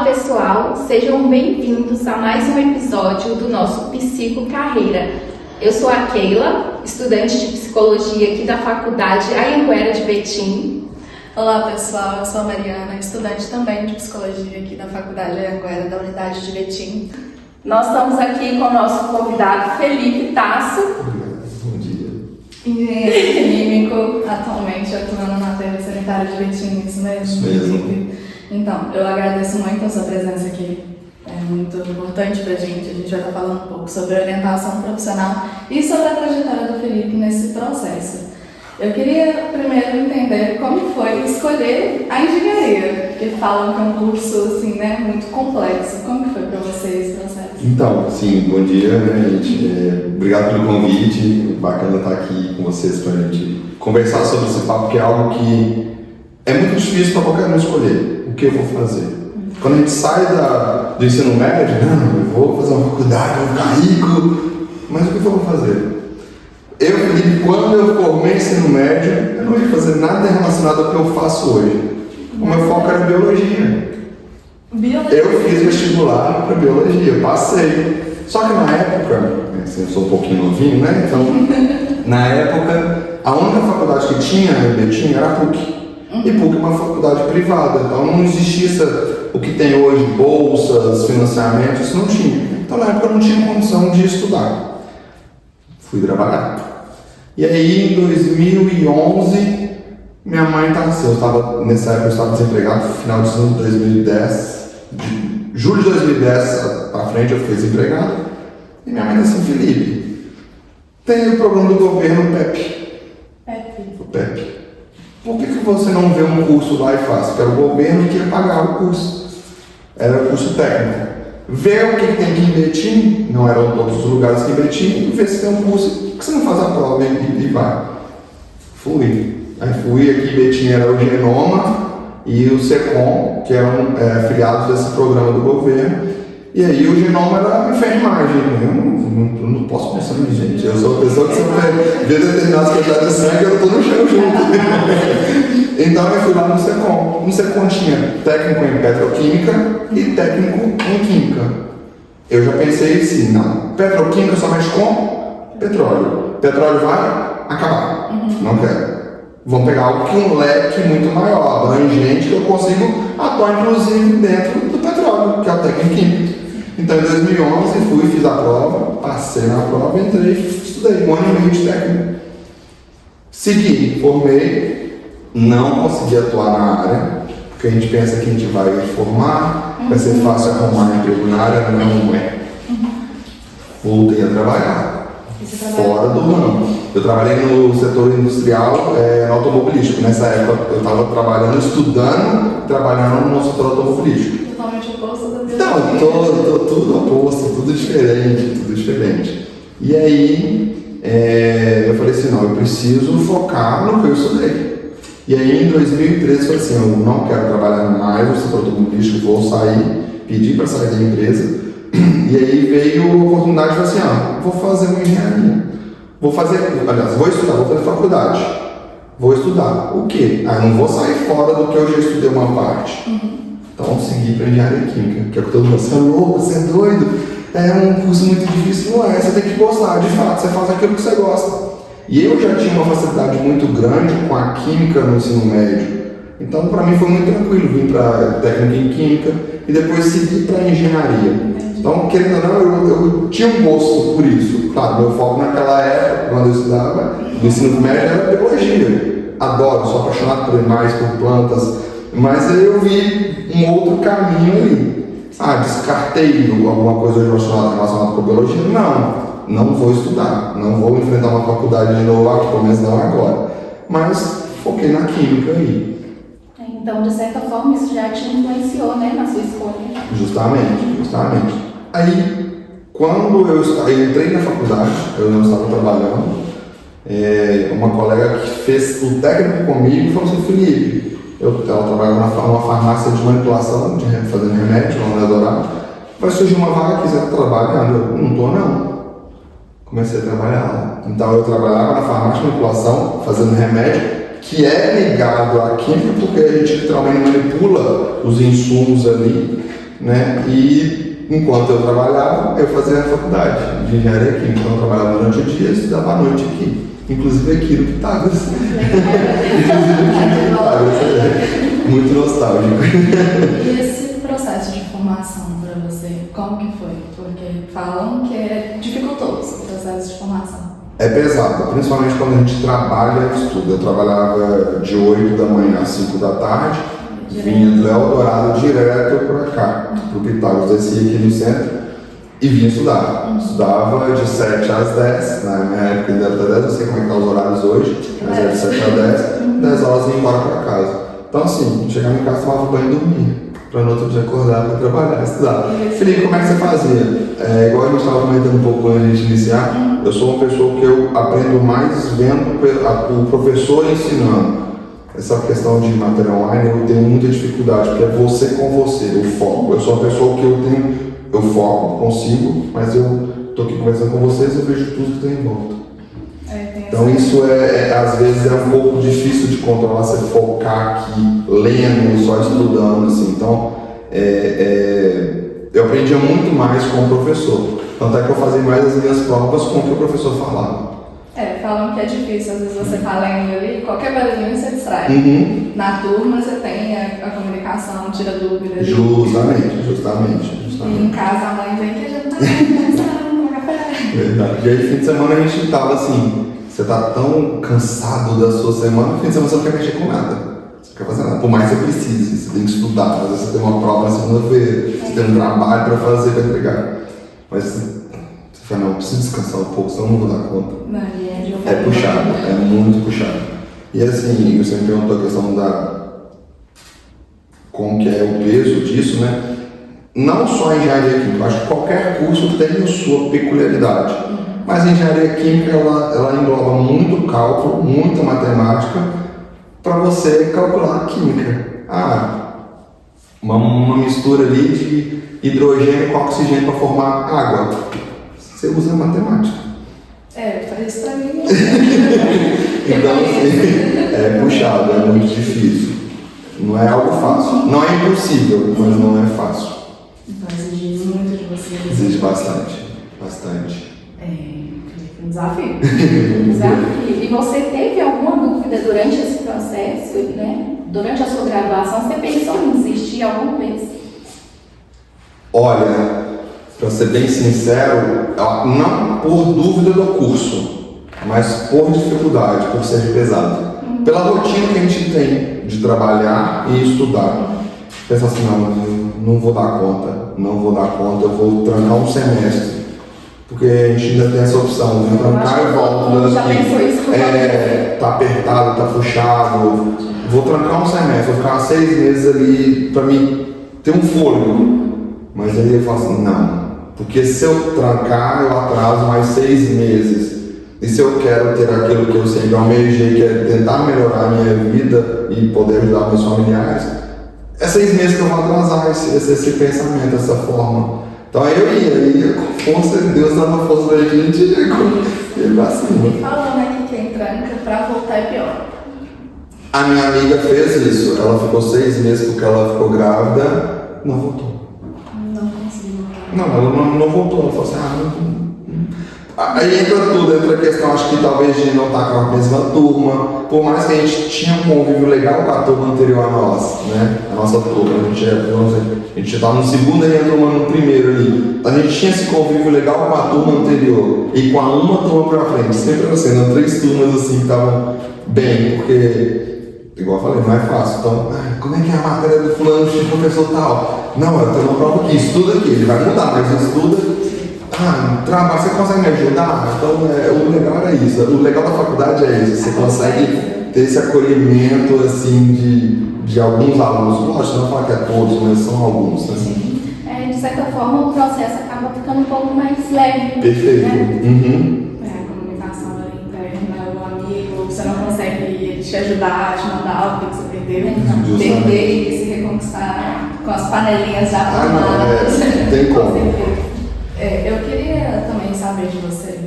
Olá pessoal, sejam bem-vindos a mais um episódio do nosso Psico Carreira. Eu sou a Keila, estudante de Psicologia aqui da Faculdade Anhanguera de Betim. Olá pessoal, eu sou a Mariana, estudante também de Psicologia aqui da Faculdade Anhanguera da Unidade de Betim. Nós estamos aqui com o nosso convidado Felipe Tasso. Bom dia. Engenheiro químico, atualmente atuando na Aterro Sanitário de Betim, isso mesmo? Mesmo. Então, eu agradeço muito a sua presença aqui. É muito importante pra gente. A gente vai estar falando um pouco sobre orientação profissional e sobre a trajetória do Felipe nesse processo. Eu queria primeiro entender como foi escolher a engenharia, porque falam que é um curso assim, né, muito complexo. Como foi para vocês esse processo? Então, sim, bom dia, né, gente? Obrigado pelo convite. Bacana estar aqui com vocês para a gente conversar sobre esse papo, que é algo que é muito difícil para qualquer um escolher o que eu vou fazer. Quando a gente sai do ensino médio, não, eu vou fazer uma faculdade, vou ficar rico, mas o que eu vou fazer? Eu, Felipe, quando eu formei ensino médio, eu não ia fazer nada relacionado ao que eu faço hoje. O meu foco era biologia. Eu fiz vestibular para biologia, eu passei. Só que na época, assim, eu sou um pouquinho novinho, né? Então, na época, a única faculdade que tinha em Betim era a PUC. E PUC é uma faculdade privada, então não existia o que tem hoje, bolsas, financiamentos, isso não tinha. Então na época eu não tinha condição de estudar. Fui trabalhar. E aí em 2011, minha mãe estava assim, nessa época eu estava desempregado, no final de 2010, de julho de 2010 para frente eu fiquei desempregado. E minha mãe disse assim, Felipe, tem o programa do governo PEP. O PEP. Por que você não vê um curso lá e faz? Porque era o governo que ia pagar o curso. Era o curso técnico. Vê o que tem aqui em Betim, não eram todos os lugares aqui em Betim, e vê se tem um curso. Por que você não faz a prova e vai? Fui. Aí fui, aqui em Betim era o Genoma e o SECOM, que eram filiados desse programa do governo. E aí o Genoma era enfermagem. Eu não posso pensar nisso, gente. Eu sou uma pessoa que sempre vê determinadas quantidades de sangue, eu tô no chão junto. Então eu fui lá no SECOM. No SECOM tinha técnico em petroquímica e técnico em química. Eu já pensei assim, não, petroquímica só mexe com petróleo. Petróleo vai acabar. Não quero. Vamos pegar algo que um leque muito maior, abrangente, que eu consigo atuar inclusive dentro do petróleo, que é o técnico em química. Então em 2011 fui, fiz a prova, passei na prova, entrei, estudei um ano e meio de técnico. Segui, formei, não consegui atuar na área, porque a gente pensa que a gente vai formar, vai ser fácil arrumar emprego na área, não é. Voltei a trabalhar, fora do ramo. Eu trabalhei no setor industrial automobilístico. Nessa época eu estava trabalhando, estudando, trabalhando no setor automobilístico. Totalmente oposto da vida. Então, tudo oposto, tudo diferente. E aí, eu falei assim, não, eu preciso focar no que eu estudei. E aí, em 2013, eu falei assim, eu não quero trabalhar mais no setor automobilístico, vou sair, pedi para sair da empresa. E aí veio a oportunidade de falar assim, vou fazer uma engenharia. Vou estudar, vou fazer faculdade. Vou estudar. O quê? Eu não vou sair fora do que eu já estudei uma parte. Então, segui para engenharia química, que é o que todo mundo, você é louco, você é doido, é um curso muito difícil, não é, você tem que gostar, de fato, você faz aquilo que você gosta. E eu já tinha uma facilidade muito grande com a química no ensino médio, então para mim foi muito tranquilo vir para técnica em química e depois seguir para engenharia. Então, querendo ou não, eu tinha um gosto por isso. Claro, meu foco naquela época, quando eu estudava, no ensino médio era biologia. Adoro, sou apaixonado por animais, por plantas. Mas aí eu vi um outro caminho ali. Descartei alguma coisa relacionada com biologia? Não vou estudar. Não vou enfrentar uma faculdade de novo, pelo menos não agora. Mas foquei na química aí. Então, de certa forma, isso já te influenciou, né, na sua escolha? Justamente. Aí, quando eu entrei na faculdade, eu não estava trabalhando, uma colega que fez o técnico comigo falou assim, Felipe, ela trabalhava numa farmácia de manipulação, fazendo remédio, lá no Eldorado, vai surgir uma vaga que você está trabalhando? Eu não estou não. Comecei a trabalhar lá. Então eu trabalhava na farmácia de manipulação, fazendo remédio, que é ligado à química, porque a gente literalmente manipula os insumos ali né? E enquanto eu trabalhava, eu fazia a faculdade de engenharia química. Então eu trabalhava durante o dia e estudava à noite aqui. Inclusive aqui no Pitágoras. Muito nostálgico. E esse processo de formação para você, como que foi? Porque falam que é dificultoso o processo de formação. É pesado, principalmente quando a gente trabalha e estuda. Eu trabalhava de 8 da manhã às 5 da tarde, vinha do Eldorado direto para cá, para o Pitágoras, descia aqui no centro e vinha estudar. Estudava de 7 às 10, na minha época ainda era até 10, não sei como é que tá os horários hoje, mas era de 7 às 10 horas e ia embora para casa. Então assim, chegava em casa, tomava banho e dormia, para no outro dia acordar para trabalhar, estudar. Felipe, como é que você fazia? Igual a gente estava comentando um pouco antes de iniciar, eu sou uma pessoa que eu aprendo mais vendo o professor ensinando. Essa questão de material online eu tenho muita dificuldade, porque é você com você, o foco. Eu sou uma pessoa que eu foco, consigo, mas eu estou aqui conversando com vocês e eu vejo tudo que tem em volta. Então isso às vezes é um pouco difícil de controlar, você focar aqui, lendo, só estudando, assim. Então, eu aprendia muito mais com o professor. Tanto é que eu fazia mais as minhas provas com o que o professor falava. Falam que é difícil, às vezes você tá lendo ali, qualquer barulhinho você distrai. Na turma você tem a comunicação, tira dúvidas. Justamente. E em casa a mãe vem que a gente tá conversando, café. Verdade. E aí, fim de semana a gente tava assim, você tá tão cansado da sua semana, fim de semana você não quer mexer com nada. Você não quer fazer nada. Por mais que você precise, você tem que estudar, às vezes você tem uma prova na segunda-feira, você tem um trabalho para fazer, para entregar. Mas você fala, não, eu preciso descansar um pouco, senão eu não vou dar conta. É puxado, é muito puxado. E assim, você me perguntou a questão como que é o peso disso, né? Não só a engenharia química, eu acho que qualquer curso tem a sua peculiaridade. Mas a engenharia química, ela engloba muito cálculo, muita matemática, para você calcular a química. Uma mistura ali de hidrogênio com oxigênio para formar água. Você usa matemática. Faz isso pra mim. Então, assim, é puxado, é muito difícil. Não é algo fácil. Não é impossível, mas não é fácil. Então exige muito de você. Exige bastante. Um desafio. E você teve alguma dúvida durante esse processo, né? Durante a sua graduação, você pensou em desistir alguma vez? Olha, para ser bem sincero, não por dúvida do curso, mas por dificuldade, por ser pesado. Pela rotina que a gente tem de trabalhar e estudar. Pensar assim, não vou dar conta, eu vou trancar um semestre. Porque a gente ainda tem essa opção de trancar e volta. Já pensou isso? Tá apertado, tá puxado. Vou trancar um semestre, vou ficar 6 meses ali para mim ter um fôlego. Mas aí eu falo assim, não. Porque se eu trancar, eu atraso mais 6 meses. E se eu quero ter aquilo que eu sempre almejei, que é tentar melhorar a minha vida e poder ajudar meus familiares, é 6 meses que eu vou atrasar esse pensamento, essa forma. Então aí eu ia com força de Deus dando força pra gente e ia pra cima. E falando aqui que quem tranca pra voltar é pior. A minha amiga fez isso, ela ficou 6 meses porque ela ficou grávida, não voltou. Não conseguiu. Não, ela não voltou, ela falou assim, Aí entra tudo, entra a questão, acho que talvez de não estar com a mesma turma, por mais que a gente tinha um convívio legal com a turma anterior a nós, né? A nossa turma, a gente estava no segundo e a turma no primeiro ali. A gente tinha esse convívio legal com a turma anterior e com a uma turma pra frente, sempre assim, eram 3 turmas assim que estavam bem, porque, igual eu falei, não é fácil. Então, como é que é a matéria do fulano, de professor tal? Não, eu tenho uma prova aqui, estuda aqui, ele vai mudar, mas estuda. Trabalho, você consegue me ajudar? Então, o legal era isso. O legal da faculdade é isso. Você consegue ter esse acolhimento, assim, de alguns alunos. Lógico, não falar que é todos, mas são alguns, né? Sim. De certa forma, o processo acaba ficando um pouco mais leve. Perfeito. Né? A comunicação ali interna, o amigo, você não consegue te ajudar, te mandar algo que você perdeu. Perder e se reconquistar com as panelinhas já arrumadas. Não tem como. Eu queria também saber de você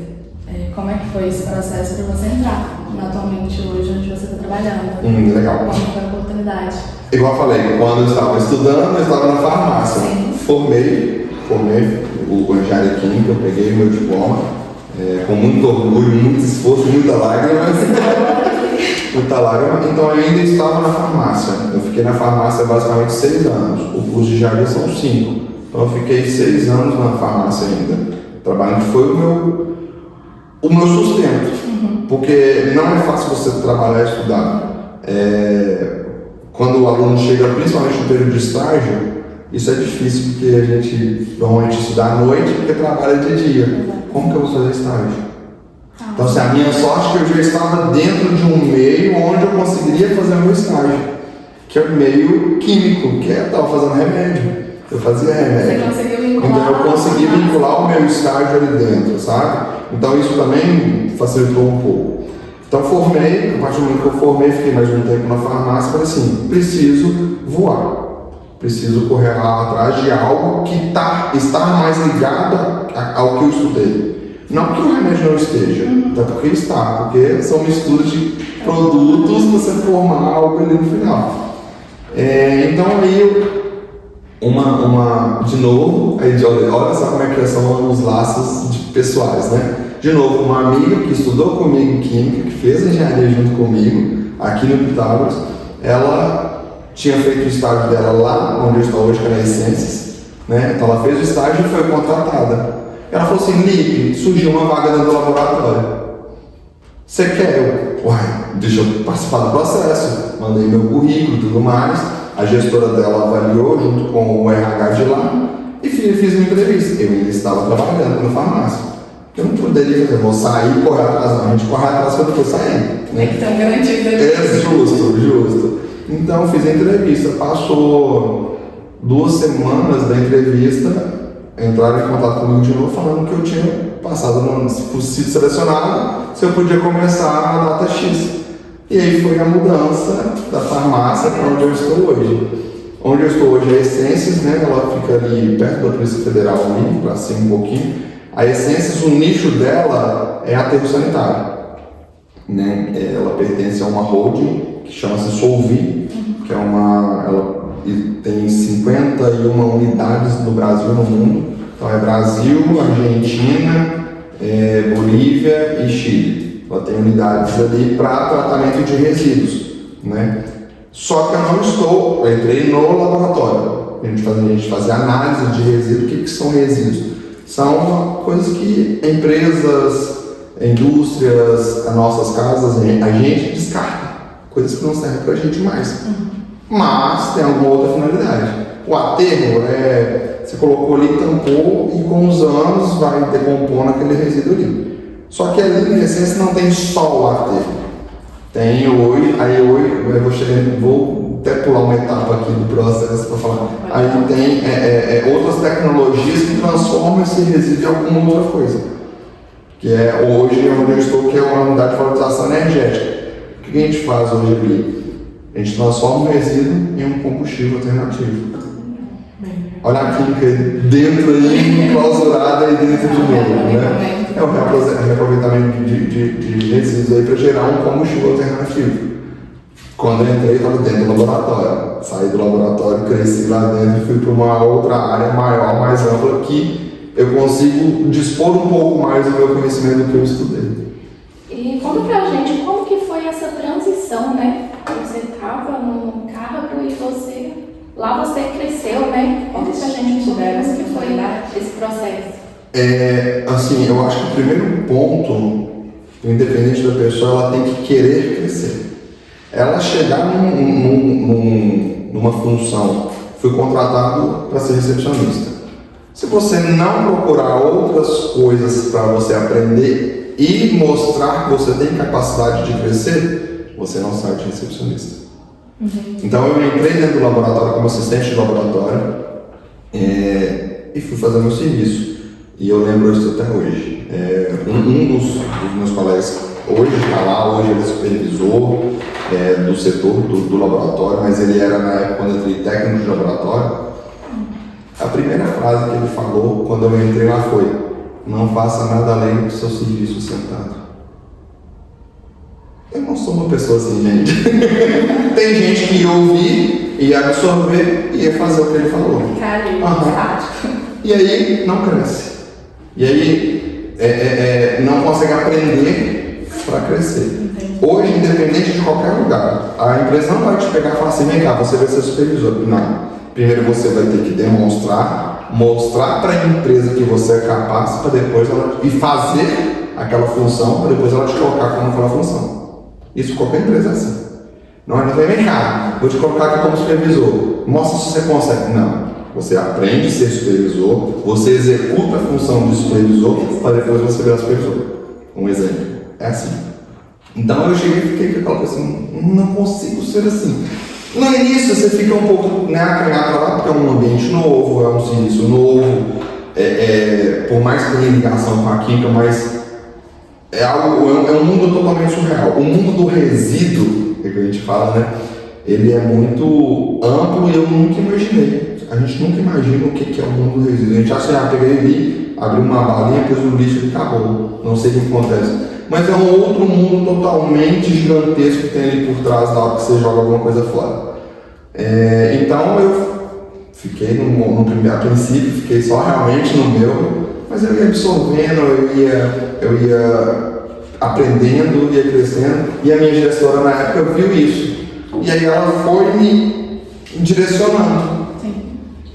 como é que foi esse processo para você entrar atualmente hoje onde você está trabalhando? Legal. Como foi a oportunidade? Igual eu falei, quando eu estava estudando, eu estava na farmácia. Sim. Formei o engenharia química, eu peguei meu diploma, com muito orgulho, muito esforço, muita lágrima. Muita lágrima. Então eu ainda estava na farmácia. Eu fiquei na farmácia basicamente 6 anos. O curso de engenharia são 5. Então eu fiquei 6 anos na farmácia ainda. Trabalhando foi o meu sustento. Porque não é fácil você trabalhar e estudar. Quando o aluno chega, principalmente no período de estágio, isso é difícil, porque a gente normalmente estuda à noite porque trabalha de dia. Como que eu vou fazer estágio? Então, assim, a minha sorte é que eu já estava dentro de um meio onde eu conseguiria fazer o meu estágio, que é o meio químico, que estava fazendo remédio. Eu fazia remédio. Você conseguiu vincular? Então, eu consegui vincular o meu estágio ali dentro, sabe? Então, isso também facilitou um pouco. Então, formei, a partir do momento que eu formei, fiquei mais um tempo na farmácia, falei assim, preciso voar. Preciso correr atrás de algo que está mais ligado ao que eu estudei. Não que o remédio não esteja, até porque está, porque são misturas de produtos para você formar algo ali no final. Então aí, de novo, aí, olha só como é que são os laços pessoais, né? De novo, uma amiga que estudou comigo química, que fez engenharia junto comigo, aqui no Pitágoras, ela tinha feito o estágio dela lá, onde eu estou hoje, que é na Essências, né? Então ela fez o estágio e foi contratada. Ela falou assim, Lipe, surgiu uma vaga dentro do laboratório. Você quer? Deixa eu participar do processo. Mandei meu currículo e tudo mais. A gestora dela avaliou junto com o RH de lá e fiz uma entrevista. Eu ainda estava trabalhando na farmácia. Eu não poderia dizer, vou sair e correr atrás, não. A gente corre atrás quando for sair. Tem que ter um garantido. Justo. Então fiz a entrevista. Passou 2 semanas da entrevista, entraram em contato comigo de novo falando que eu tinha passado, sido selecionado, se eu podia começar na data X. E aí foi a mudança da farmácia para onde eu estou hoje. Onde eu estou hoje é a Essências, né? Ela fica ali perto da Polícia Federal, ali, para cima um pouquinho. A Essências, o nicho dela é aterro sanitário. Né? Ela pertence a uma holding que chama-se Solvi, que é ela tem 51 unidades no Brasil e no mundo. Então é Brasil, Argentina, Bolívia e Chile. Ela tem unidades ali para tratamento de resíduos, né? Só que eu entrei no laboratório. A gente fazia análise de resíduos. O que são resíduos? São coisas que empresas, indústrias, as nossas casas, a gente descarta. Coisas que não servem para a gente mais. Mas tem alguma outra finalidade. O aterro você colocou ali, tampou e com os anos vai decompondo aquele resíduo ali. Só que ali, em essência, não tem só o aterro. Tem hoje, eu vou até pular uma etapa aqui do processo para falar. Aí tem outras tecnologias que transformam esse resíduo em alguma outra coisa. Que é hoje onde eu estou, que é uma unidade de valorização energética. O que a gente faz hoje ali? A gente transforma o resíduo em um combustível alternativo. Olha a química dentro aí, clausurada aí dentro de novo, né? É o reaproveitamento de resíduos aí para gerar um combustível alternativo. Quando eu entrei, estava dentro do laboratório. Saí do laboratório, cresci lá dentro e fui para uma outra área maior, mais ampla, que eu consigo dispor um pouco mais do meu conhecimento do que eu estudei. E conta pra gente como que foi essa transição, né? Você estava no cargo e lá você cresceu, né? Conta pra gente como que foi esse processo. Assim, eu acho que o primeiro ponto, independente da pessoa, ela tem que querer crescer. Ela chegar numa função, fui contratado para ser recepcionista. Se você não procurar outras coisas para você aprender e mostrar que você tem capacidade de crescer, você não sai de recepcionista. Então eu entrei dentro do laboratório como assistente de laboratório e fui fazer meu serviço. E eu lembro isso até hoje. Um dos meus colegas hoje está lá, hoje ele é supervisor do setor do laboratório, mas ele era na época quando eu entrei técnico de laboratório. A primeira frase que ele falou quando eu entrei lá foi: não faça nada além do seu serviço sentado. Eu não sou uma pessoa assim, gente. Tem gente que ia ouvir, ia absorver e ia fazer o que ele falou. E aí não cresce. E aí não consegue aprender para crescer. Hoje, independente de qualquer lugar, a empresa não vai te pegar e falar assim, vem cá, você vai ser supervisor. Não. Primeiro você vai ter que mostrar para a empresa que você é capaz para depois e fazer aquela função para depois ela te colocar como aquela função. Isso qualquer empresa é assim. Não vai, vem cá, vou te colocar aqui como supervisor. Mostra se você consegue. Não. Você aprende a ser supervisor, você executa a função de supervisor para depois você virar supervisor. Um exemplo. É assim. Então eu cheguei e fiquei com aquela coisa assim, não consigo ser assim. No início você fica um pouco acanhado para lá, porque é um ambiente novo, é um serviço novo, por mais que tenha ligação com a química, mas é um mundo totalmente surreal. O mundo do resíduo, que a gente fala, né? Ele é muito amplo e eu nunca imaginei. A gente nunca imagina o que é o mundo do resíduo. A gente acha, peguei ali, abri uma balinha, pus no lixo e acabou. Não sei o que acontece. Mas é um outro mundo totalmente gigantesco que tem ali por trás da hora que você joga alguma coisa fora. Então eu fiquei a princípio, fiquei só realmente no meu, mas eu ia absorvendo, eu ia aprendendo, ia crescendo, e a minha gestora na época viu isso. E aí ela foi me direcionando. Sim.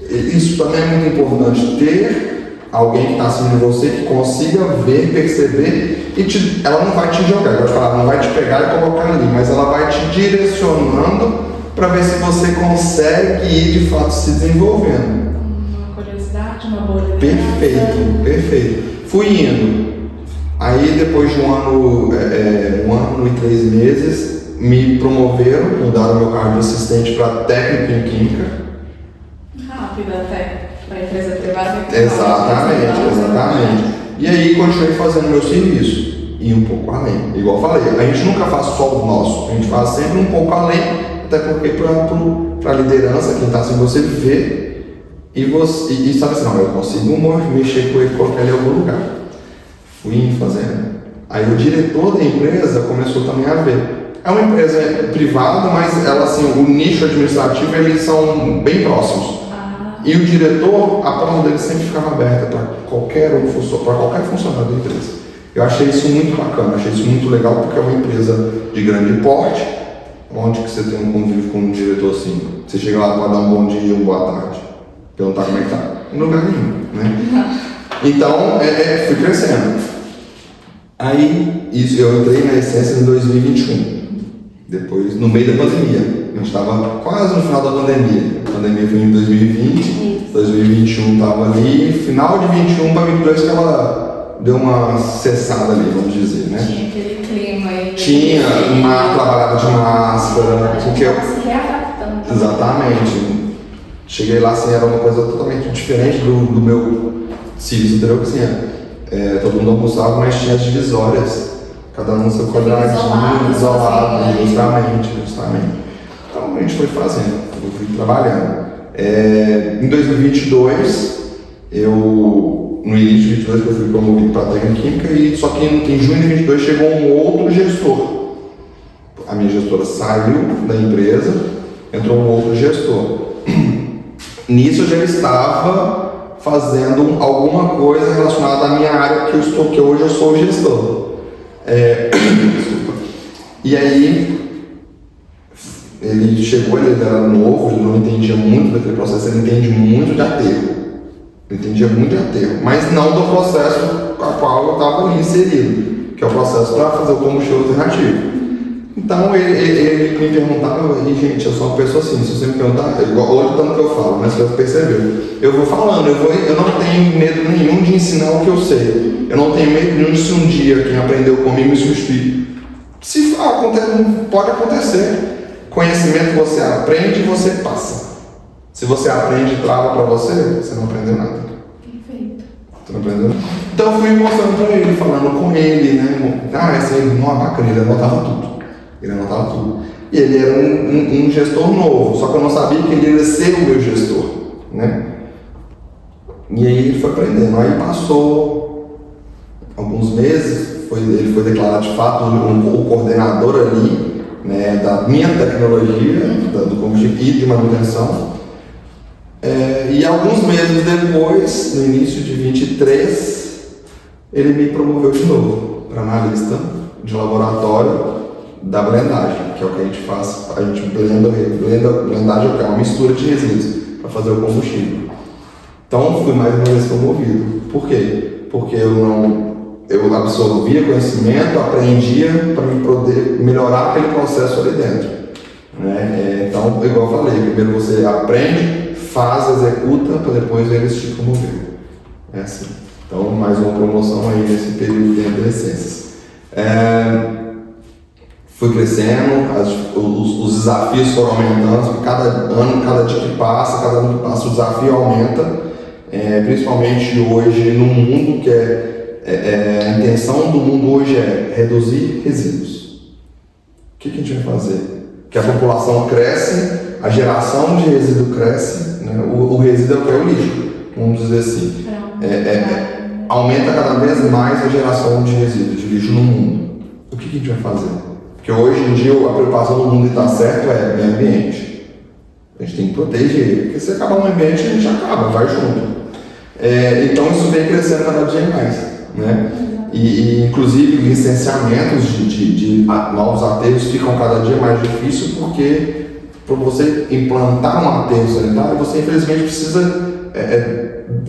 Isso também é muito importante, ter alguém que está acima de você, que consiga ver, perceber, e ela não vai te jogar, ela não vai te pegar e colocar ali, mas ela vai te direcionando para ver se você consegue ir de fato se desenvolvendo. Uma curiosidade, uma boa liderança. Perfeito. Fui indo. Aí depois de um ano e 3 meses, me promoveram, mudaram meu cargo de assistente para técnico em química. Rápido até. Para a empresa privada. Exatamente. E aí continuei fazendo meu serviço. E um pouco além. Igual eu falei, a gente nunca faz só o nosso, a gente faz sempre um pouco além, até porque para a liderança, quem está assim, você vê e sabe assim, não, eu consigo mexer com ele, colocar ele em algum lugar. Fui fazendo. Aí o diretor da empresa começou também a ver. É uma empresa privada, mas ela, assim, o nicho administrativo, eles são bem próximos. E o diretor, a porta dele sempre ficava aberta para qualquer funcionário da empresa. Eu achei isso muito bacana, achei isso muito legal, porque é uma empresa de grande porte, onde que você tem um convívio com um diretor assim. Você chega lá para dar um bom dia e uma boa tarde, perguntar como é que tá. Em lugar nenhum, né? Então, fui crescendo. Aí, eu entrei na Essência em 2021. Depois, no meio da pandemia. A gente estava quase no final da pandemia. A pandemia foi em 2020, 2021 estava ali, final de 21 para 22 que ela deu uma cessada ali, vamos dizer, né? Tinha aquele clima aí. Tinha uma trabalhada de máscara. A gente estava se readaptando. Exatamente. Cheguei lá, assim, era uma coisa totalmente diferente do meu serviço anterior, que assim, todo mundo almoçava, mas tinha as divisórias. Cada um no seu quadradinho, isolado, justamente. Então a gente foi fazendo, eu fui trabalhando. Em 2022, no início de 2022 eu fui promovido para técnica química, só que em junho de 2022 chegou um outro gestor. A minha gestora saiu da empresa, entrou um outro gestor. Nisso eu já estava fazendo alguma coisa relacionada à minha área que hoje eu sou gestor. E aí ele chegou, ele era novo, ele não entendia muito daquele processo, ele entende muito de aterro. Ele entendia muito de aterro, mas não do processo com o qual eu estava ali inserido, que é o processo para fazer o combustível alternativo. Então ele me perguntava, e gente, eu sou uma pessoa assim, se você me perguntar, olha tanto que eu falo, mas você percebeu, eu vou falando, eu não tenho medo nenhum de ensinar o que eu sei, eu não tenho medo nenhum de se um dia quem aprendeu comigo me substituir. Se pode acontecer, conhecimento você aprende e você passa. Se você aprende e trava para você não aprendeu nada. Perfeito. Você não aprendeu nada. Então eu fui mostrando para ele, falando com ele, né? Essa aí não é bacana, ele anotava tudo. E ele era um gestor novo, só que eu não sabia que ele ia ser o meu gestor, né? E aí ele foi aprendendo. Aí passou alguns meses, ele foi declarado de fato o coordenador ali, né, da minha tecnologia, do combustível e de manutenção. E alguns meses depois, no início de 23, ele me promoveu de novo para analista de laboratório da blendagem, que é o que a gente faz. A gente blendagem é uma mistura de resíduos para fazer o combustível. Então fui mais uma vez promovido. Por quê? Porque eu absorvia conhecimento, aprendia para poder melhorar aquele processo ali dentro, né? Então, igual eu falei, primeiro você aprende, faz, executa, para depois eles te promover. É assim. Então, mais uma promoção aí nesse período de adolescência. Fui crescendo, os desafios foram aumentando, porque cada ano, cada dia que passa, cada ano que passa, o desafio aumenta, principalmente hoje no mundo que a intenção do mundo hoje é reduzir resíduos. O que a gente vai fazer? Que a população cresce, a geração de resíduo cresce, né? O resíduo é o que é o lixo, vamos dizer assim. Aumenta cada vez mais a geração de resíduos, de lixo no mundo. O que a gente vai fazer? Porque hoje em dia a preocupação do mundo está certo é meio ambiente. A gente tem que proteger ele, porque se acabar o ambiente a gente acaba, vai junto. Então isso vem crescendo cada dia mais, né? E inclusive licenciamentos de novos aterros ficam cada dia mais difíceis, porque para você implantar um aterro sanitário, você infelizmente precisa,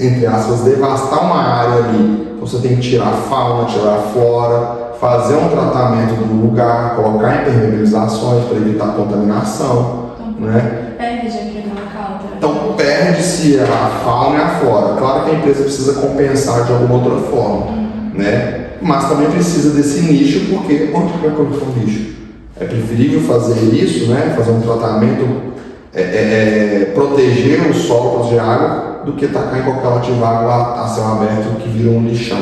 entre aspas, devastar uma área ali. Você tem que tirar a fauna, tirar a flora, fazer um tratamento do lugar, colocar impermeabilizações para evitar contaminação, né? Perde aquele local. Então perde-se a fauna e a flora. Claro que a empresa precisa compensar de alguma outra forma, né? Mas também precisa desse nicho, porque onde vai colocar o lixo? É preferível fazer isso, né? Fazer um tratamento, proteger o solo, proteger a água, do que tacar em qualquer lativago a céu aberto que vira um lixão.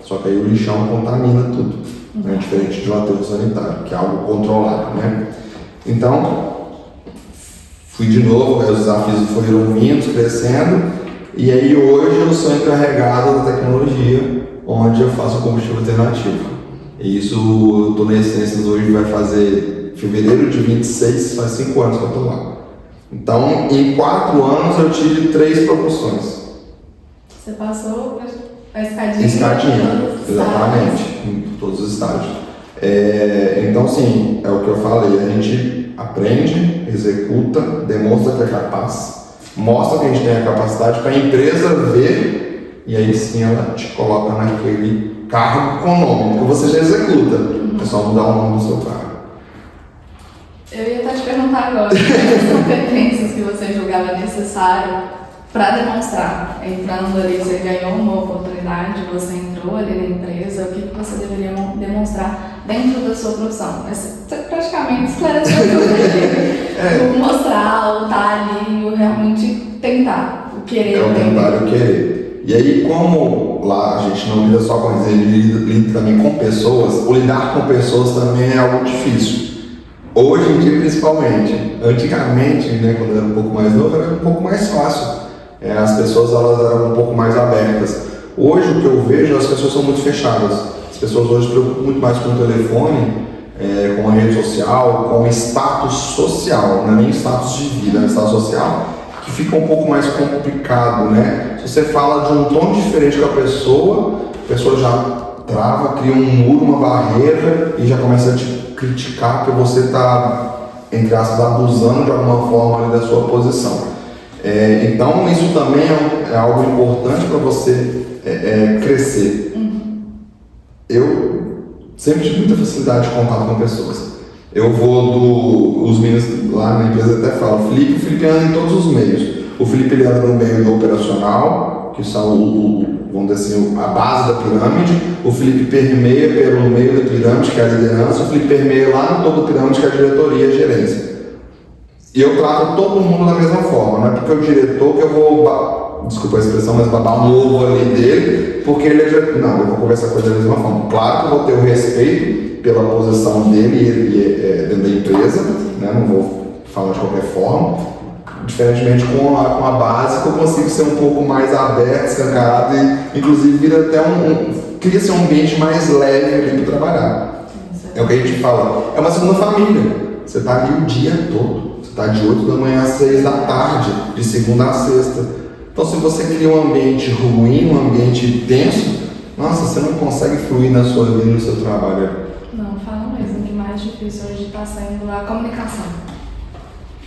Só que aí o lixão contamina tudo, né? Diferente de um aterro sanitário, que é algo controlado, né? Então, fui de novo, os desafios foram vindo, crescendo, e aí hoje eu sou encarregado da tecnologia, onde eu faço combustível alternativo. E isso, eu estou na Essências hoje, vai fazer fevereiro de 26, faz 5 anos que eu estou lá. Então, em 4 anos eu tive 3 promoções. Você passou a escadinha? Escadinha, exatamente, em todos os estágios. Então, sim, é o que eu falei, a gente aprende, executa, demonstra que é capaz, mostra que a gente tem a capacidade para a empresa ver, e aí sim ela te coloca naquele cargo com nome, porque você já executa, é só mudar o nome do seu cargo. Eu ia estar te perguntar agora, quais competências que você julgava necessário para demonstrar? Entrando ali, você ganhou uma oportunidade, você entrou ali na empresa, o que você deveria demonstrar dentro da sua profissão? Você praticamente esclareceu tudo. Mostrar, o estar ali, o realmente tentar, o querer. O tentar e o querer. E aí, como lá a gente não lida só com resíduos, lida também com pessoas, o lidar com pessoas também é algo difícil. Hoje em dia, principalmente. Antigamente, né, quando eu era um pouco mais novo, era um pouco mais fácil. As pessoas elas eram um pouco mais abertas. Hoje, o que eu vejo, as pessoas são muito fechadas. As pessoas hoje se preocupam muito mais com o telefone, com a rede social, com o status social, não é nem status de vida, é status social, que fica um pouco mais complicado, né? Se você fala de um tom diferente com a pessoa já trava, cria um muro, uma barreira e já começa a te criticar porque você está, entre aspas, abusando de alguma forma ali da sua posição. Então isso também é algo importante para você crescer. Eu sempre tive muita facilidade de contato com pessoas. Eu vou os meninos lá na empresa até falam, o Felipe anda em todos os meios. O Felipe ele anda no meio do operacional, que são vamos dizer assim, a base da pirâmide. O Felipe permeia pelo meio da pirâmide, que é a liderança. O Felipe permeia lá no topo da pirâmide, que é a diretoria e a gerência. E eu trato todo mundo da mesma forma, não é porque o diretor que eu vou, desculpa a expressão, mas babar um ovo ali dele, porque ele é diretor. Não, eu vou conversar com ele da mesma forma. Claro que eu vou ter o respeito pela posição dele e ele dentro da empresa, né? Não vou falar de qualquer forma. Diferentemente com a base, que eu consigo ser um pouco mais aberto, escancarado e inclusive vira até cria-se um ambiente mais leve ali para trabalhar. É o que a gente fala, é uma segunda família. Você está ali o dia todo. Você está de 8 da manhã às 6 da tarde, de segunda a sexta. Então, se você cria um ambiente ruim, um ambiente tenso, nossa, você não consegue fluir na sua vida, no seu trabalho. Não, fala mesmo. O que mais difícil hoje está sendo a comunicação.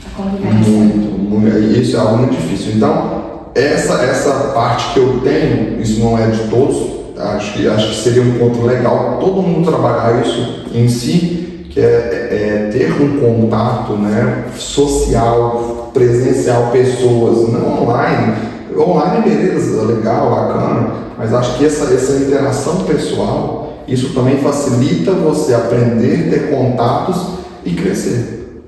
A convivência. Muito. Isso é algo muito difícil. Então, essa parte que eu tenho, isso não é de todos, acho que seria um ponto legal todo mundo trabalhar isso em si, que é ter um contato, né, social, presencial, pessoas, não online. Online, beleza, legal, bacana, mas acho que essa interação pessoal, isso também facilita você aprender, ter contatos e crescer,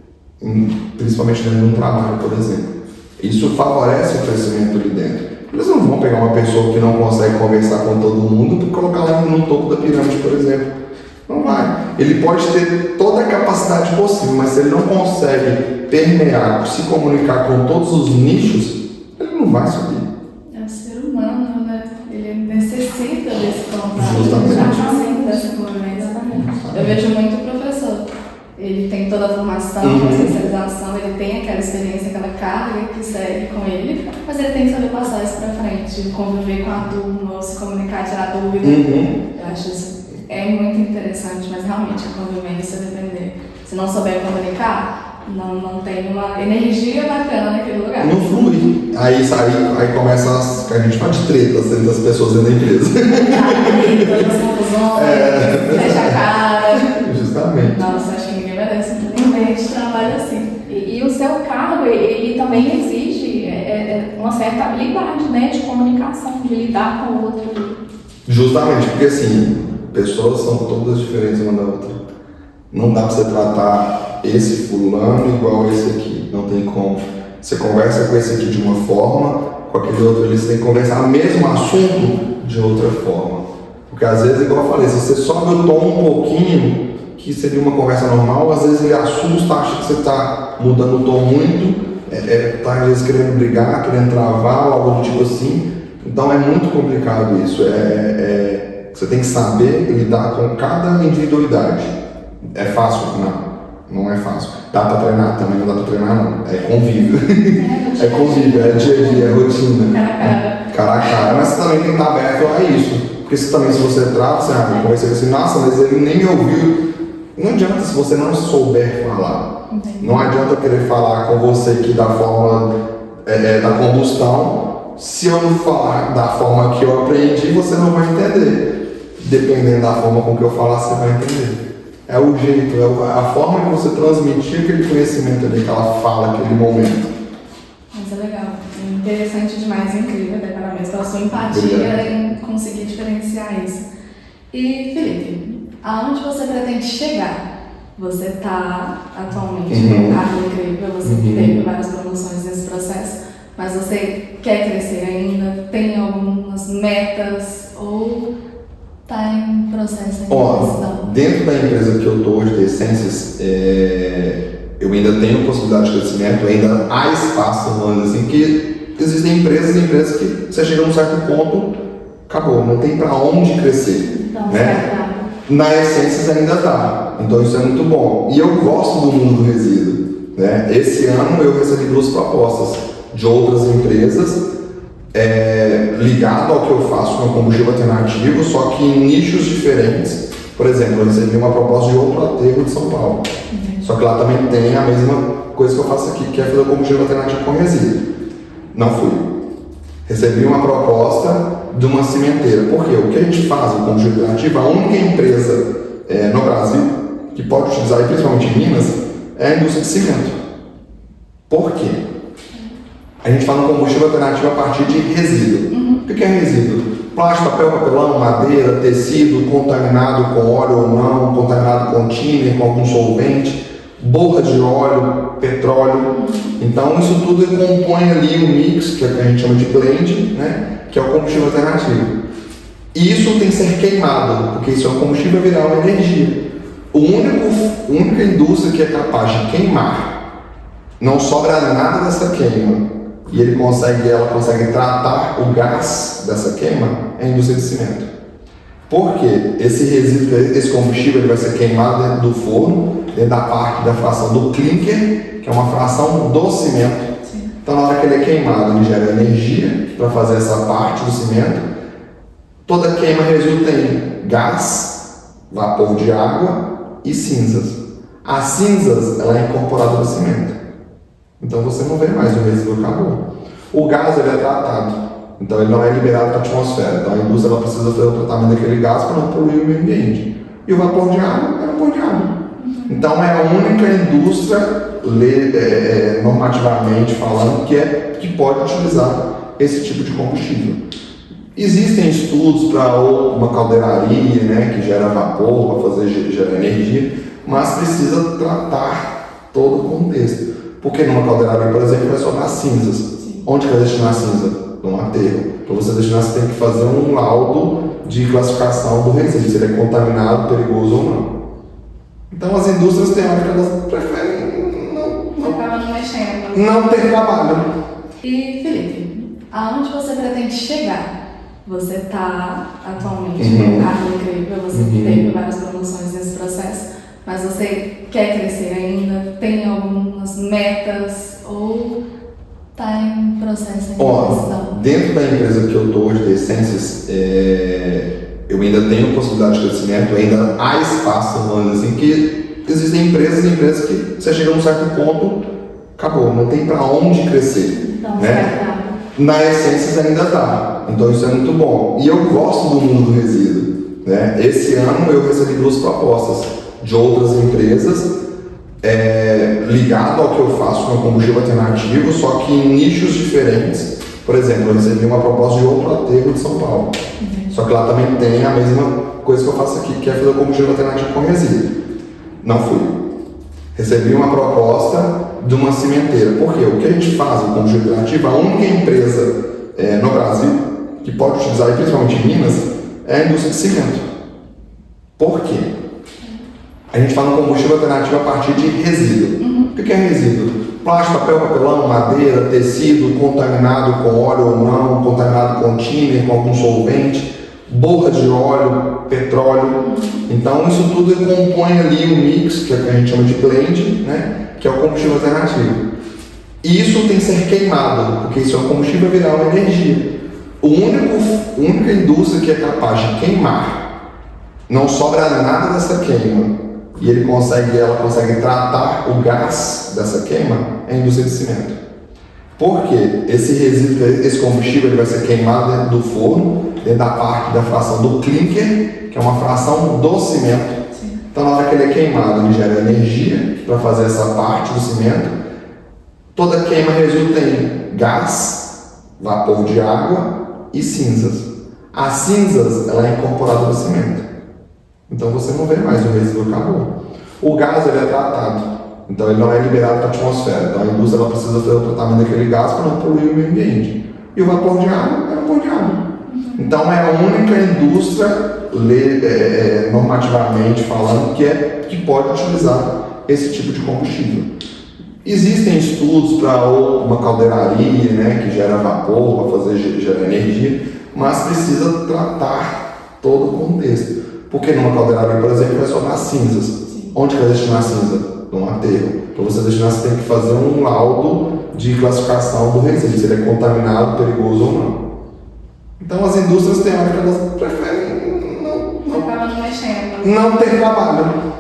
principalmente dentro de um trabalho, por exemplo. Isso favorece o crescimento ali dentro. Eles não vão pegar uma pessoa que não consegue conversar com todo mundo e colocar lá no topo da pirâmide, por exemplo. Não vai. Ele pode ter toda a capacidade possível, mas se ele não consegue permear, se comunicar com todos os nichos, ele não vai subir. É o ser humano, né? Ele necessita desse contato. Justamente. Ele necessita dessa convivência. Eu vejo muito professor. Ele tem toda a formação, a especialização, ele tem aquela experiência, aquela carga que segue com ele, mas ele tem que saber passar isso para frente, conviver com a turma, se comunicar, tirar dúvida. Eu acho isso muito interessante, mas realmente a convivência depender. Se não souber comunicar, não tem uma energia bacana naquele lugar. Não flui. Aí começa a gente fala de tretas entre as pessoas dentro da empresa. Todas as confusões, fecha a cara. Justamente. Nossa, acho que ninguém merece um ambiente de trabalho assim. E o seu cargo, ele também exige uma certa habilidade, né, de comunicação, de lidar com o outro. Justamente, porque assim, pessoas são todas diferentes uma da outra. Não dá pra você tratar esse fulano igual esse aqui, não tem como. Você conversa com esse aqui de uma forma, com aquele outro ali você tem que conversar o mesmo assunto de outra forma. Porque às vezes, igual eu falei, se você sobe o tom um pouquinho, que seria uma conversa normal, às vezes ele assusta, acha que você está mudando o tom muito, tá às vezes querendo brigar, querendo travar, ou algo do tipo assim. Então é muito complicado isso. Você tem que saber lidar com cada individualidade. É fácil? Não é fácil. Dá para treinar? Também não dá para treinar, não. É convívio. É convívio, é dia a dia, é rotina. Cara a cara. Mas você também tem que estar aberto a isso. Porque se você trata, você conversa assim, nossa, mas ele nem me ouviu. Não adianta se você não souber falar. Não adianta eu querer falar com você aqui da forma da combustão. Se eu não falar da forma que eu aprendi, você não vai entender. Dependendo da forma com que eu falar, você vai entender. É o jeito, a forma que você transmitir aquele conhecimento ali, aquela fala, aquele momento. Mas é legal, é interessante demais, incrível, né? Parabéns pela sua empatia em conseguir diferenciar isso. E Felipe, aonde você pretende chegar? Você está atualmente num cargo incrível, você teve várias promoções nesse processo, mas você quer crescer ainda? Tem algumas metas ou está em processo de decisão? Dentro da empresa que eu estou hoje, da Essências, eu ainda tenho possibilidade de crescimento, ainda há espaço, vamos dizer assim, que existem empresas que você chega num certo ponto, acabou, não tem para onde crescer. Então, né? Na Essências ainda está, então isso é muito bom. E eu gosto do mundo do resíduo. Né? Esse ano eu recebi 2 propostas de outras empresas ligado ao que eu faço com combustível alternativo, só que em nichos diferentes. Por exemplo, eu recebi uma proposta de outro aterro de São Paulo. Só que lá também tem a mesma coisa que eu faço aqui, que é fazer combustível alternativo com resíduo. Não fui. Recebi uma proposta de uma cimenteira. Por quê? O que a gente faz no combustível alternativo, a única empresa no Brasil que pode utilizar, e principalmente em Minas, é a indústria de cimento. Por quê? A gente fala no combustível alternativo a partir de resíduo. O que é resíduo? Plástico, papel, papelão, madeira, tecido, contaminado com óleo ou não, contaminado com tíner, com algum solvente, borra de óleo, petróleo. Então isso tudo compõe ali o mix, que a gente chama de blend, né? Que é o combustível alternativo. E isso tem que ser queimado, porque isso é um combustível virar uma energia. A única indústria que é capaz de queimar, não sobra nada dessa queima, e ela consegue tratar o gás dessa queima, é a indústria de cimento. Por quê? Esse resíduo, esse combustível, ele vai ser queimado dentro do forno, dentro da parte da fração do clinker, que é uma fração do cimento. Sim. Então, na hora que ele é queimado, ele gera energia para fazer essa parte do cimento. Toda queima resulta em gás, vapor de água e cinzas. As cinzas, ela é incorporada no cimento. Então, você não vê mais o resíduo, acabou. O gás, ele é tratado. Então, ele não é liberado para a atmosfera. Então, a indústria ela precisa fazer o tratamento daquele gás para não poluir o meio ambiente. E o vapor de água é vapor de água. Então, é a única indústria, normativamente falando, que pode utilizar esse tipo de combustível. Existem estudos para uma caldeiraria, né, que gera vapor, para gerar energia, mas precisa tratar todo o contexto. Porque numa caldeiraria, por exemplo, vai sobrar cinzas. Sim. Onde vai destinar a cinza? Num aterro. Para você destinar, você tem que fazer um laudo de classificação do resíduo, se ele é contaminado, perigoso ou não. Então, as indústrias teóricas elas preferem não ter trabalho. E Felipe, aonde você pretende chegar? Você está atualmente Uhum. no cargo incrível, você teve várias promoções nesse processo, mas você quer crescer ainda? Tem algumas metas ou está em processo de decisão? Dentro da empresa que eu estou hoje, da Essências, eu ainda tenho possibilidade de crescimento, ainda há espaço, vamos dizer assim, que existem empresas que você chega num certo ponto, acabou, não tem para onde crescer. Então, Né? Na Essências ainda está, então isso é muito bom. E eu gosto do mundo do resíduo. Né? Esse ano eu recebi 2 propostas de outras empresas ligado ao que eu faço com combustível alternativo, só que em nichos diferentes. Por exemplo, eu recebi uma proposta de outro aterro de São Paulo. Só que lá também tem a mesma coisa que eu faço aqui, que é fazer combustível alternativo com resíduo. Não fui. Recebi uma proposta de uma cimenteira. Por quê? O que a gente faz no combustível alternativo, a única empresa no Brasil que pode utilizar, e principalmente em Minas, é a indústria de cimento. Por quê? A gente fala no combustível alternativo a partir de resíduo. O que é resíduo? Plástico, papel, papelão, madeira, tecido contaminado com óleo ou não, contaminado com tímer, com algum solvente, borra de óleo, petróleo. Então isso tudo compõe ali o mix, que a gente chama de blend, né? Que é o combustível alternativo. E isso tem que ser queimado, porque isso é um combustível virar uma energia. A única indústria que é capaz de queimar, não sobra nada dessa queima, e ela consegue tratar o gás dessa queima, é a indústria de cimento. Por quê? Esse resíduo, esse combustível, ele vai ser queimado dentro do forno, dentro da parte da fração do clinker, que é uma fração do cimento. Sim. Então, na hora que ele é queimado, ele gera energia para fazer essa parte do cimento. Toda queima resulta em gás, vapor de água e cinzas. As cinzas, ela é incorporada no cimento. Então você não vê mais o resíduo, acabou. O gás, ele é tratado. Então ele não é liberado para a atmosfera. Então a indústria ela precisa fazer o tratamento daquele gás para não poluir o meio ambiente. E o vapor de água é vapor de água. Então é a única indústria, normativamente falando, que pode utilizar esse tipo de combustível. Existem estudos para uma caldeiraria, né, que gera vapor, para gerar energia, mas precisa tratar todo o contexto. Porque numa caldeiraria, por exemplo, vai sobrar cinzas. Sim. Onde vai destinar a cinza? Num aterro. Para você destinar, você tem que fazer um laudo de classificação do resíduo, se ele é contaminado, perigoso ou não. Então as indústrias teóricas elas preferem não ter trabalho.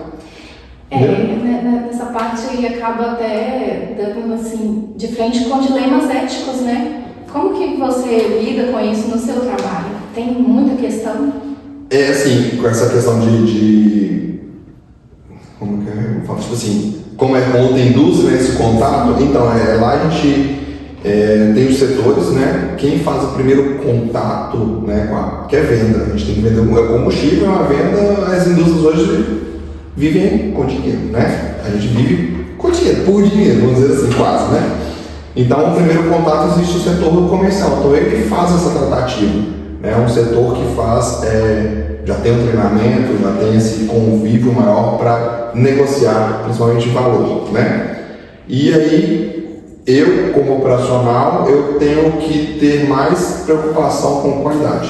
Nessa parte aí acaba até dando assim, de frente com dilemas éticos, né? Como que você lida com isso no seu trabalho? Tem muita questão? Assim, com essa questão como que eu falo? Tipo assim, como é com outra indústria, esse contato, então lá a gente tem os setores, né? Quem faz o primeiro contato, né, que é venda. A gente tem que vender o combustível, é uma venda, as indústrias hoje vivem com dinheiro, né? A gente vive com dinheiro, por dinheiro, vamos dizer assim, quase, né? Então, o primeiro contato existe o setor comercial, então ele faz essa tratativa, né? É um setor que faz, já tem um treinamento, já tem esse convívio maior para negociar, principalmente valor, né? E aí, eu, como operacional, eu tenho que ter mais preocupação com qualidade.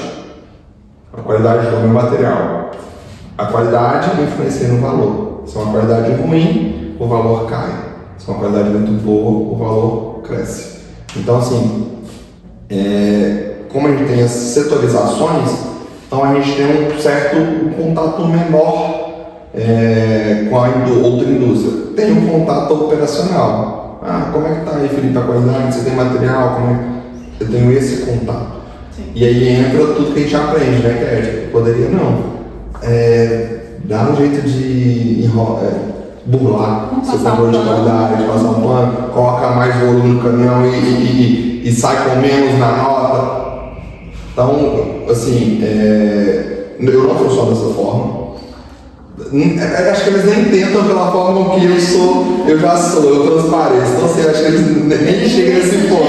a qualidade do meu material. A qualidade influencia no valor. Se é uma qualidade ruim, o valor cai. Se é uma qualidade muito boa, o valor cresce. Então, assim, como a gente tem as setorizações, então a gente tem um certo contato menor com a outra indústria. Tem um contato operacional. Como é que tá aí, Felipe, a qualidade? Você tem material? Eu tenho esse contato. Sim. E aí entra tudo que a gente aprende, né, que é ética. Poderia não. Dar um jeito de burlar seu controle de qualidade, passar um pano, colocar mais volume no caminhão e sai com menos na nota. Então, assim, eu não funciono dessa forma. Acho que eles nem tentam pela forma com que eu já sou, eu transpareço. Então, assim, acho que eles nem chegam nesse ponto.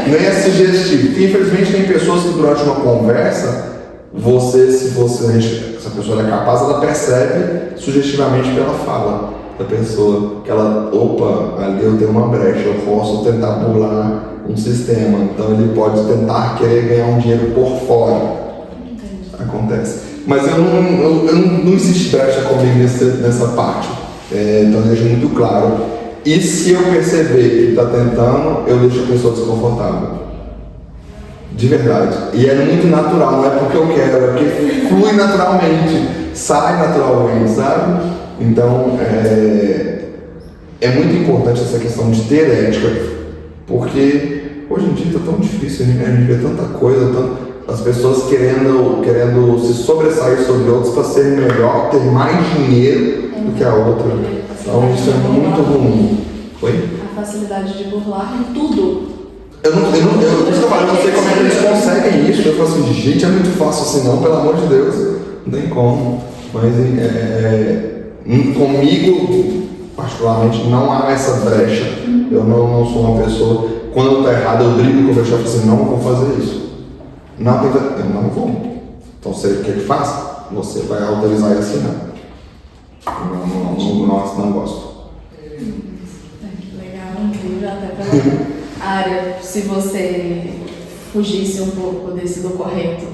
Nem é sugestivo. Porque, infelizmente, tem pessoas que durante uma conversa, se a pessoa é capaz, ela percebe sugestivamente pela fala da pessoa, que ela, ali eu tenho uma brecha, eu posso tentar burlar um sistema, então ele pode tentar querer ganhar um dinheiro por fora. Entendi. Acontece. Mas não existe brecha comigo nessa parte, então eu deixo muito claro. E se eu perceber que ele está tentando, eu deixo a pessoa desconfortável. De verdade. E é muito natural, não é porque eu quero, é porque flui naturalmente, sai naturalmente, sabe? Então, é muito importante essa questão de ter ética, porque hoje em dia está tão difícil, né? A gente vê tanta coisa, as pessoas querendo se sobressair sobre outros para ser melhor, ter mais dinheiro do que a outra. Então, isso é muito ruim. Oi? A facilidade de burlar em tudo. Eu não sei como é que eles conseguem isso. Eu falo assim, gente, é muito fácil assim, não, pelo amor de Deus, não tem como. Mas comigo, particularmente, não há essa brecha. Eu não sou uma pessoa, quando eu estou errado, eu brigo com o meu chefe assim, não vou fazer isso. Eu não vou. Então você quer que faça? Você vai autorizar e assinar. Não gosto. Legal, incrível, até pela área. Se você fugisse um pouco do correto,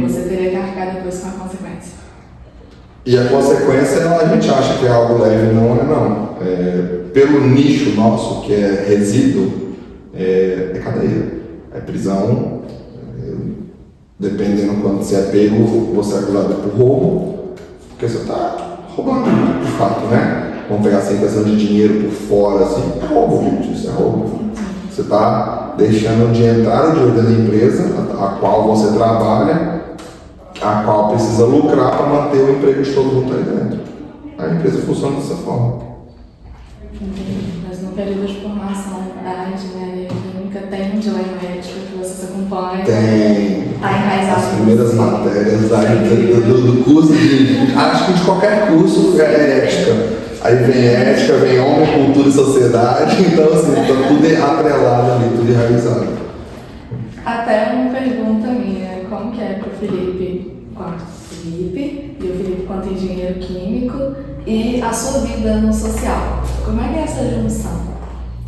você teria que arcar depois com a consequência. E a consequência, a gente acha que é algo leve, não. Pelo nicho nosso, que é resíduo, é cadeia, é prisão. Dependendo quando você é pego, você é acusado por roubo, porque você está roubando, de fato, né? Vamos pegar assim, questão de dinheiro por fora, assim, é roubo, gente, isso é roubo. Você está deixando de entrar o dinheiro da empresa, a qual você trabalha, a qual precisa lucrar para manter o emprego de todo mundo aí dentro. A empresa funciona dessa forma. Mas no período de formação da engenharia química tem um dilema ético que vocês acompanham? Tem. Está enraizado. As primeiras matérias do curso, acho que de qualquer curso é ética. Aí vem ética, vem homem, cultura e sociedade, então assim, está tudo atrelado ali, tudo enraizado. Até uma pergunta minha, como que é para o Felipe quanto Felipe, e o Felipe quanto engenheiro químico, e a sua vida no social? Como é que é essa junção?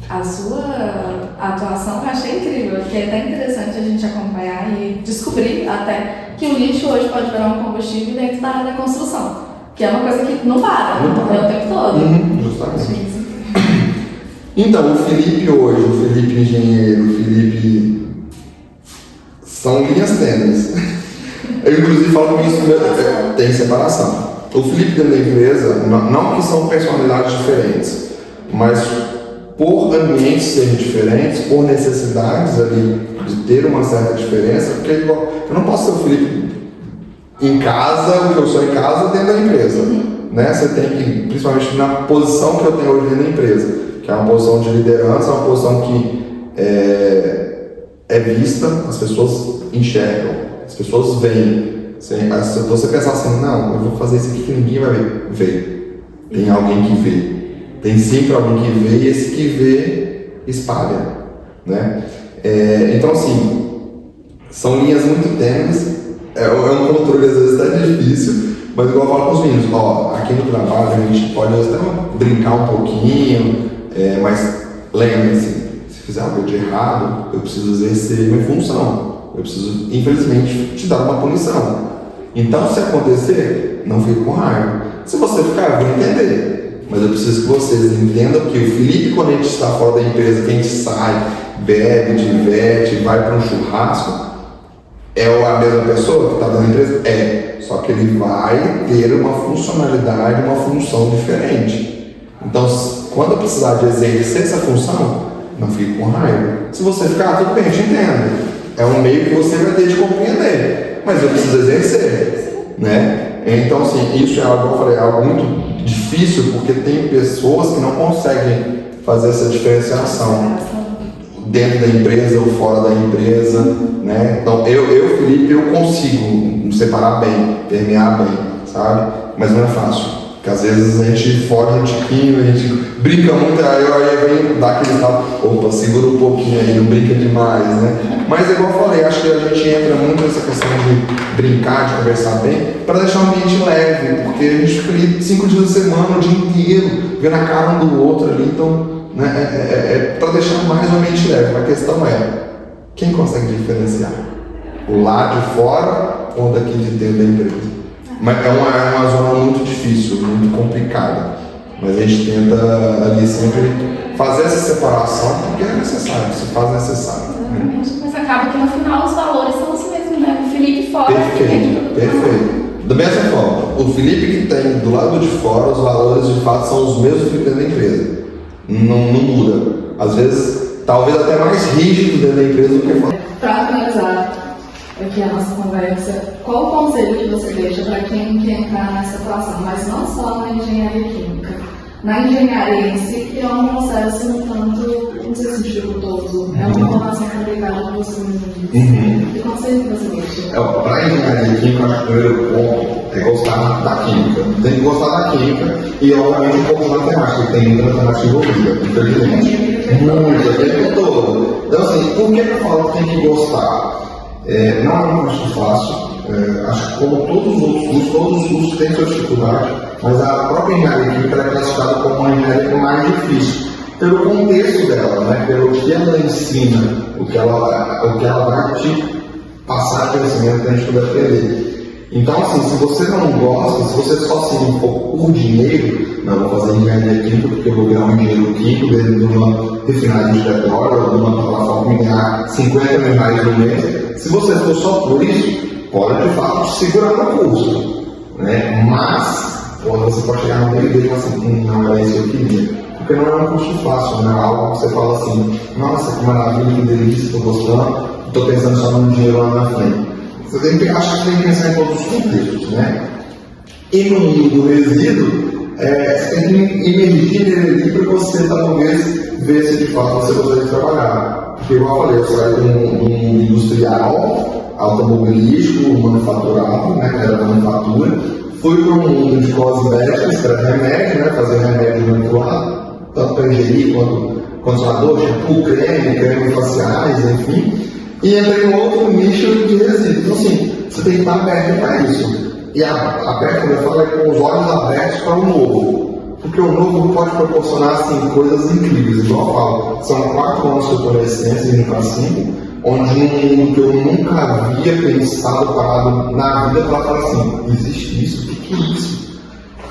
A sua atuação eu achei incrível, porque é até interessante a gente acompanhar e descobrir até que o lixo hoje pode virar um combustível dentro da área da construção. Que é uma coisa que não para, o tempo todo. Justamente. Então, o Felipe hoje, o Felipe engenheiro, o Felipe são linhas tênues. Eu inclusive falo que isso tem separação. O Felipe dentro da empresa, não que são personalidades diferentes, mas por ambientes serem diferentes, por necessidades ali de ter uma certa diferença, porque eu não posso ser o Felipe em casa, o que eu sou em casa, dentro da empresa. Né? Você tem que, principalmente na posição que eu tenho hoje dentro da empresa, que é uma posição de liderança, uma posição que é vista, as pessoas enxergam, as pessoas veem. Se você pensar assim, não, eu vou fazer isso aqui que ninguém vai ver. Tem alguém que vê. Tem sempre alguém que vê, e esse que vê espalha. Né? Então, assim, são linhas muito tênues. É um controle às vezes até difícil, mas igual eu falo com os meninos, aqui no trabalho a gente pode até brincar um pouquinho, mas lembre-se, se fizer algo de errado, eu preciso exercer minha função. eu preciso, infelizmente, te dar uma punição. Então, se acontecer, não fique com raiva. Se você ficar, eu vou entender. Mas eu preciso que vocês entendam que o Felipe, quando a gente está fora da empresa, que a gente sai, bebe, diverte, vai para um churrasco, é a mesma pessoa que está dentro da empresa? É. Só que ele vai ter uma funcionalidade, uma função diferente. Então, quando eu precisar de exercer essa função, não fique com raiva. Se você ficar, tudo bem, eu te entendo. É um meio que você vai ter de compreender. Mas eu preciso exercer, né? Então, assim, isso é algo, eu falei, é algo muito difícil, porque tem pessoas que não conseguem fazer essa diferenciação dentro da empresa ou fora da empresa, né? Então, eu Felipe, eu consigo separar bem, permear bem, sabe? Mas não é fácil. Porque às vezes a gente foge um tiquinho, a gente brinca muito, aí vem dar aquele tal, opa, segura um pouquinho aí, não brinca demais, né? Mas igual eu falei, acho que a gente entra muito nessa questão de brincar, de conversar bem, para deixar o ambiente leve, porque a gente fica ali 5 dias da semana, o dia inteiro, vendo a cara um do outro ali, então, né, é para deixar mais o ambiente leve. A questão é, quem consegue diferenciar? O lado de fora ou daqui de dentro da empresa? Mas é uma zona muito difícil, muito complicada. Mas a gente tenta ali sempre fazer essa separação porque é necessário, se faz necessário. Exatamente. Mas acaba que no final os valores são os mesmos, né? O Felipe fora perfeito, perfeito. Da mesma forma, o Felipe que tem do lado de fora, os valores de fato são os mesmos do Felipe dentro da empresa. Não muda. Às vezes, talvez até mais rígido dentro da empresa do que fora. Para finalizar aqui a nossa conversa, qual o conselho que você deixa para quem quer entrar nessa situação, mas não só na engenharia química? Na engenharia em si, que é um processo um tanto, não sei se dificultoso, é uma formação complicada que você mesmo disse. Que conselho que você deixa? Para a engenharia química, acho que o primeiro ponto é gostar da química. Tem que gostar da química e, obviamente, um pouco de matemática, tem muita matemática envolvida, infelizmente. Muito, o tempo todo. Então, assim, por que eu falo que tem que gostar? Não é um curso fácil, acho que como todos os cursos têm sua dificuldade, mas a própria engenharia química é classificada como uma engenharia mais difícil, pelo contexto dela, né? Pelo que ela ensina, o que ela vai te passar de conhecimento para a gente poder aprender. Então, assim, se você não gosta, se você só se for por dinheiro, não vou fazer engenharia química porque eu vou virar um engenheiro químico dentro de uma refinaria de petróleo ou de uma plataforma que ganhar 50 mil reais no mês. Se você for só por isso, pode de fato te segurar no curso, né? Mas, você pode chegar no meio dele e falar assim, não é isso que eu queria. Porque não é um curso fácil, não é algo que você fala assim, nossa, que maravilha, que delícia, estou gostando, estou pensando só no dinheiro lá na frente. Você tem que, acho que tem que pensar em todos os contextos, né? E no mundo do resíduo, você tem que emergir nele ali para você talvez ver se de fato você gostaria de trabalhar. Porque, igual eu falei, eu saí de um industrial, automobilístico, manufaturado, né, que era manufatura, fui para um mundo de cosméticos, que era remédio, né, fazer remédio manipulado, tanto para ingerir quanto condicionador, shampoo, creme faciais, enfim. E entrei em outro nicho de resíduos. Então, assim, você tem que estar aberto para isso. E aberto, como eu falo, é com os olhos abertos para o novo. Porque o novo pode proporcionar, assim, coisas incríveis. Igual eu falo, são 4 anos que eu estou na essência, indo para 5, onde um mundo que eu nunca havia pensado, parado na vida, para falar assim, existe isso? O que é isso?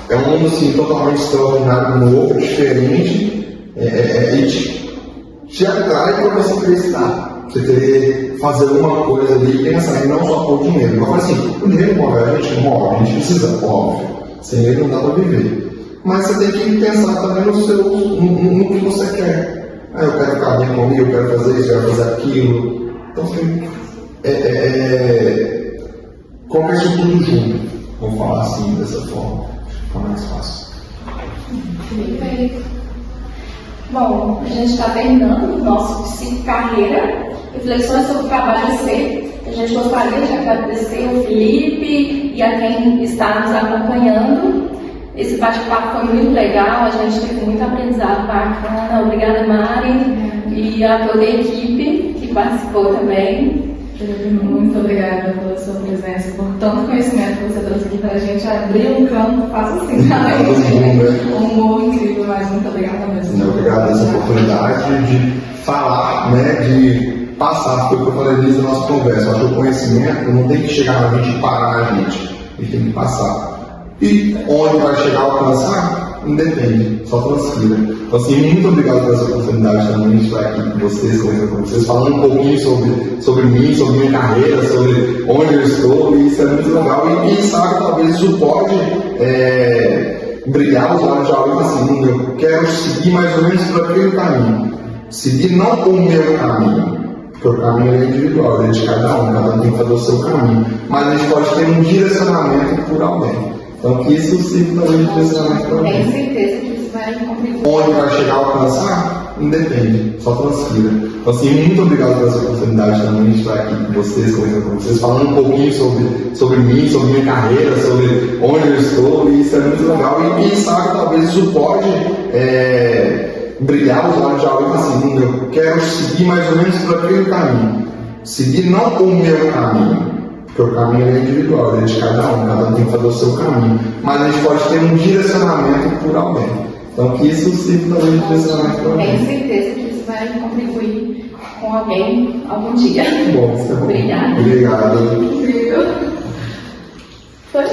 É um mundo, assim, totalmente extraordinário, novo, diferente, e te atrai para você querer estar. Você querer fazer alguma coisa ali e pensar em não só por dinheiro. Eu falo assim, o dinheiro move, a gente morre, a gente precisa, óbvio. Sem ele não dá para viver. Mas você tem que pensar também no que você quer. Eu quero ficar bem comigo, eu quero fazer isso, eu quero fazer aquilo. Então, assim, colocar isso tudo junto. Vamos falar assim, dessa forma. Fica mais fácil. Perfeito. Bom, a gente está terminando o nosso psicarreira. Reflexões sobre o trabalho C. A gente gostaria de agradecer ao Felipe e a quem está nos acompanhando. Esse bate-papo foi muito legal, a gente teve muito aprendizado bacana. Obrigada, Mari, e a toda a equipe que participou também. Muito obrigada pela sua presença, por tanto conhecimento que você trouxe aqui para a gente abrir um campo, faz assim, um humor incrível, mas muito obrigada mesmo. Eu agradeço a oportunidade de falar, né, de passar, foi o que eu falei desde a nossa conversa. Eu acho que o conhecimento não tem que chegar na gente e parar a gente, ele tem que passar. E onde vai chegar a alcançar, independe, só transfira. Então, assim, muito obrigado por essa oportunidade também de estar aqui com vocês, conversando com vocês, falando um pouquinho sobre mim, sobre minha carreira, sobre onde eu estou, e isso é muito legal. E quem sabe, talvez isso pode brilhar os olhos de alguém assim, eu quero seguir mais ou menos por aquele caminho. Seguir não o meu caminho, porque o caminho é individual, é de cada um tem que fazer o seu caminho. Mas a gente pode ter um direcionamento por alguém. Então que isso sirva também de direcionamento por alguém. Tenho certeza que isso vai contribuir. Onde vai chegar a alcançar, independe, só transfira. Então, assim, muito obrigado por essa oportunidade também de estar aqui com vocês, conversando com vocês, falando um pouquinho sobre mim, sobre minha carreira, sobre onde eu estou, e isso é muito legal. E quem sabe, talvez isso pode brilhar os olhos de alguém assim, eu quero seguir mais ou menos por aquele caminho. Seguir não o meu caminho, porque o caminho é individual, é de cada um tem que fazer o seu caminho. Mas a gente pode ter um direcionamento por alguém. Então que isso sirva também de direcionamento por alguém. Tenho certeza que isso vai contribuir com alguém algum dia. Bom, isso é bom. Obrigada. Obrigado. Foi.